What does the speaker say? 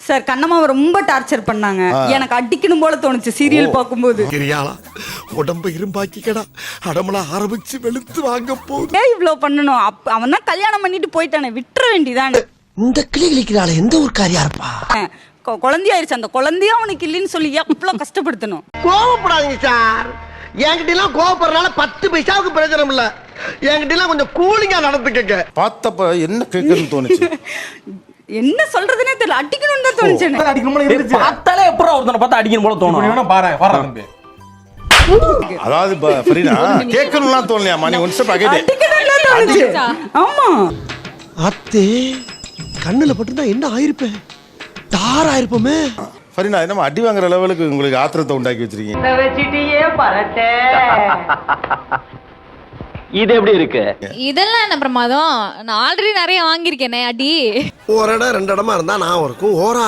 Sir கண்ணம்மாவை ரொம்ப torture பண்ணாங்க. எனக்கு அடிக்கணும் போல தோணுச்சு சீரியல் பார்க்கும்போது. உடம்ப இரும்பாக்கிக்கடா அடமலா ஆரம்பிச்சு வெளுத்து வாங்க போகுது. ஏன் இவ்ளோ பண்ணணும்? அவன் தான் கல்யாணம் பண்ணிட்டு போயிட்டானே, விட்டுற வேண்டியதானே. இந்த கிளி கிளிக்கிறாள் எந்த ஒரு காரியா இருப்பா. குழந்தையாயிருச்சு, அந்த குழந்தைய அவனுக்கு இல்லைன்னு சொல்லி எவ்வளவு கஷ்டப்படுத்தணும். கோவப்படாதீங்க சார். என்கிட்ட எல்லாம் கோவப்படுறதுனால 10 பைசாவுக்கு பிரயோஜனம் இல்ல. என்கிட்ட எல்லாம் கொஞ்சம் கூலிங்கா நடந்துக்கங்க. பார்த்தப்ப என்ன கேட்கணும்னு தோணுச்சு? என்ன சொல்றதுனே தெரியல. அடிக்கணும்னு தான் தோணுச்சு. பார்த்தாலே எப்பறம் ஒருத்தனை பார்த்தா அடிக்கணும் போல தோணும். பாரு அதாவது ஃபரீனா கேட்கணும்லாம் தோணலையா? மணி ஒன் ஸ்டெப் அகைட் அடிக்கணும்னு தான் தோணுச்சு. ஆமா அத்தே கண்ணுல பட்டுதா என்ன ஆயிருப்பேன்? டார் ஆயிருப்போமே. ஃபரீனா என்ன அடி வாங்குற லெவலுக்கு உங்களுக்கு ஆத்திரத்தை உண்டாக்கி வச்சிருக்கீங்க. இது எப்படி இருக்கு? இதெல்லாம் என்ன பிரமாதம்? நான் ஆல்ரெடி நிறைய வாங்கியிருக்கேனே அடி. ஒரு இடம் 2 இடமா இருந்தா நான் இருக்கும்.